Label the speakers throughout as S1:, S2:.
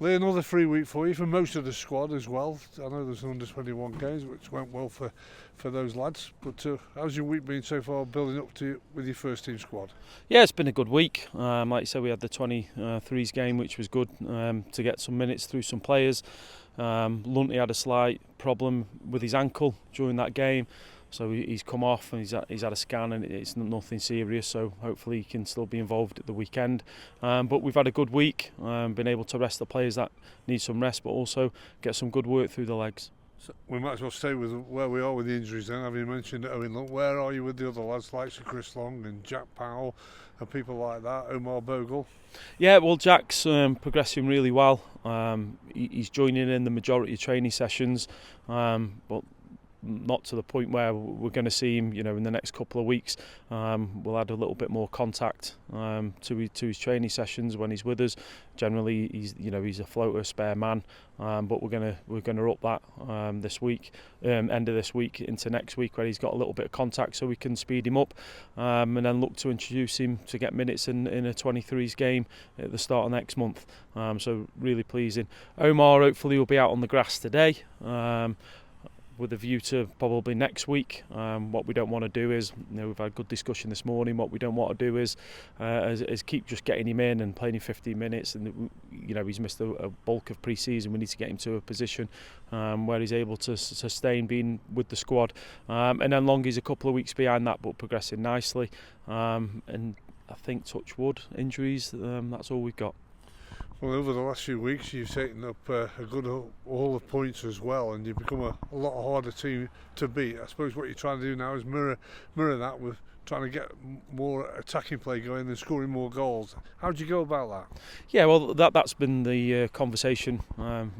S1: Lee, another free week for you for most of the squad as well. I know there's under 21 games, which went well for those lads. But how's your week been so far, building up to with your first team squad?
S2: Yeah, it's been a good week. Like you said, we had the 23s game, which was good to get some minutes through some players. Lunty had a slight problem with his ankle during that game, so he's come off and he's had a scan and it's nothing serious, so hopefully he can still be involved at the weekend. But we've had a good week, been able to rest the players that need some rest, but also get some good work through the legs.
S1: So we might as well stay with where we are with the injuries then. Having mentioned Owen Long, where are you with the other lads like Chris Long and Jack Powell and people like that, Omar Bogle?
S2: Yeah, well, Jack's progressing really well. He's joining in the majority of training sessions, but not to the point where we're going to see him, in the next couple of weeks. We'll add a little bit more contact to his training sessions when he's with us. Generally, he's a floater, spare man, but we're gonna up that this week, end of this week into next week, where he's got a little bit of contact, so we can speed him up, and then look to introduce him to get minutes in a 23s game at the start of next month. So really pleasing. Omar hopefully will be out on the grass today. With a view to probably next week. What we don't want to do is, we've had a good discussion this morning. What we don't want to do is keep just getting him in and playing him 15 minutes, and he's missed a bulk of pre-season. We need to get him to a position where he's able to sustain being with the squad. And then Long is a couple of weeks behind that, but progressing nicely. And I think, touch wood, injuries. That's all we've got.
S1: Well, over the last few weeks you've taken up a good haul of points as well, and you've become a lot harder team to beat. I suppose what you're trying to do now is mirror that with trying to get more attacking play going and scoring more goals. How do you go about that?
S2: Yeah, well, that's been the conversation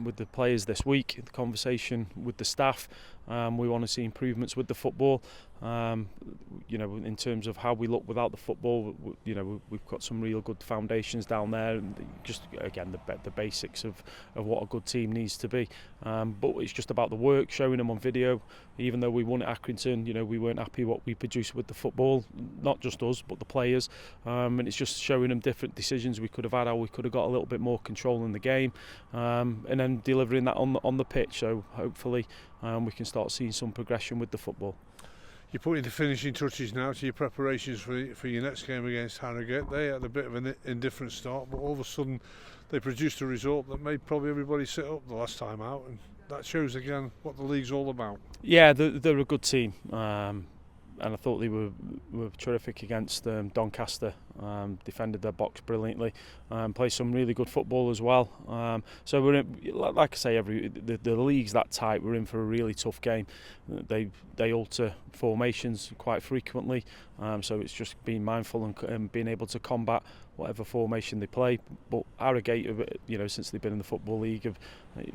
S2: with the players this week, the conversation with the staff. We want to see improvements with the football. In terms of how we look without the football, we've got some real good foundations down there, and just again the basics of what a good team needs to be. But it's just about the work, showing them on video. Even though we won at Accrington, we weren't happy what we produced with the football, not just us but the players. And it's just showing them different decisions we could have had, how we could have got a little bit more control in the game, and then delivering that on the pitch. So hopefully we can start seeing some progression with the football.
S1: You're putting the finishing touches now to your preparations for your next game against Harrogate. They had a bit of an indifferent start, but all of a sudden they produced a result that made probably everybody sit up the last time out, and that shows again what the league's all about.
S2: Yeah, they're a good team, and I thought they were terrific against Doncaster. Defended their box brilliantly, played some really good football as well. So we're in, like I say, the league's that tight. We're in for a really tough game. They alter formations quite frequently, so it's just being mindful and being able to combat whatever formation they play. But Harrogate, since they've been in the Football League, have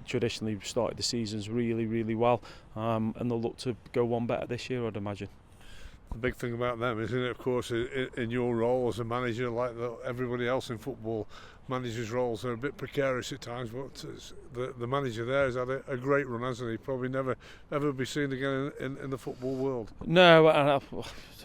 S2: traditionally started the seasons really, really well, and they'll look to go one better this year, I'd imagine.
S1: The big thing about them, isn't it, of course, in your role as a manager, like everybody else in football, managers' roles are a bit precarious at times, but the manager there has had a great run, hasn't he? Probably never ever be seen again in the football world.
S2: No,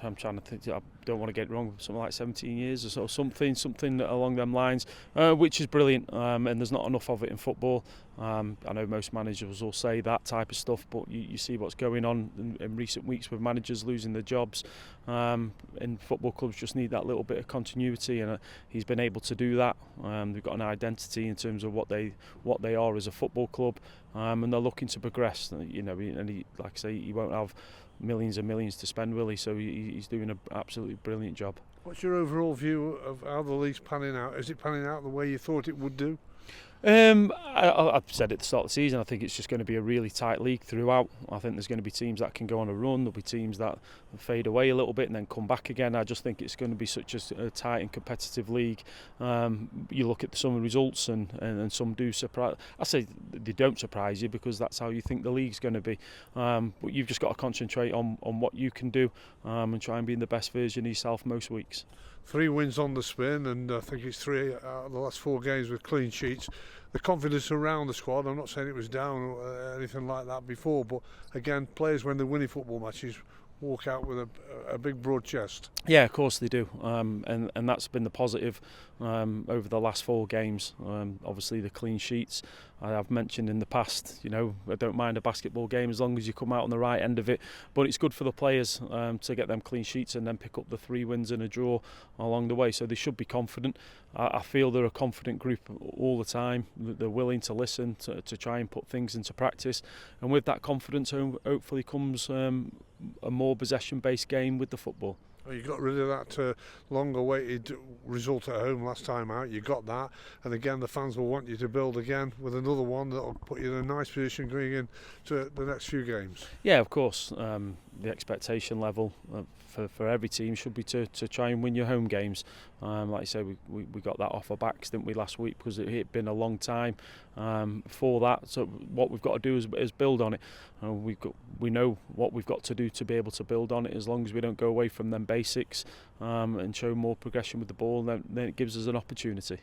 S2: I'm trying to think. I don't want to get it wrong. Something like 17 years or so, something along them lines, which is brilliant. And there's not enough of it in football. I know most managers will say that type of stuff, but you see what's going on in recent weeks with managers losing their jobs. And football clubs just need that little bit of continuity, and he's been able to do that. They've got an identity in terms of what they are as a football club, and they're looking to progress. And he, like I say, he won't have millions and millions to spend, will he? So he's doing an absolutely brilliant job.
S1: What's your overall view of how the league's panning out? Is it panning out the way you thought it would do?
S2: I've said at the start of the season, I think it's just going to be a really tight league throughout. I think there's going to be teams that can go on a run, there'll be teams that fade away a little bit and then come back again. I just think it's going to be such a tight and competitive league. You look at some results and some do surprise. I say they don't surprise you because that's how you think the league's going to be. But you've just got to concentrate on what you can do, and try and be in the best version of yourself most weeks.
S1: 3 wins on the spin, and I think it's 3 out of the last 4 games with clean sheets. The confidence around the squad, I'm not saying it was down or anything like that before, but again, players when they're winning football matches walk out with a big broad chest.
S2: Yeah, of course they do, and that's been the positive over the last 4 games. Obviously the clean sheets, I've mentioned in the past, you know, I don't mind a basketball game as long as you come out on the right end of it, but it's good for the players to get them clean sheets and then pick up the 3 wins and a draw along the way, so they should be confident. I feel they're a confident group all the time. They're willing to listen, to try and put things into practice, and with that confidence hopefully comes a more possession-based game with the football.
S1: Well, you got rid of that long-awaited result at home last time out. You got that, and again the fans will want you to build again with another one that'll put you in a nice position going into the next few games.
S2: Yeah, of course. The expectation level for every team should be to try and win your home games. Like I say, we got that off our backs, didn't we, last week, because it had been a long time for that. So what we've got to do is build on it. We know what we've got to do to be able to build on it. As long as we don't go away from them basics and show more progression with the ball, then it gives us an opportunity.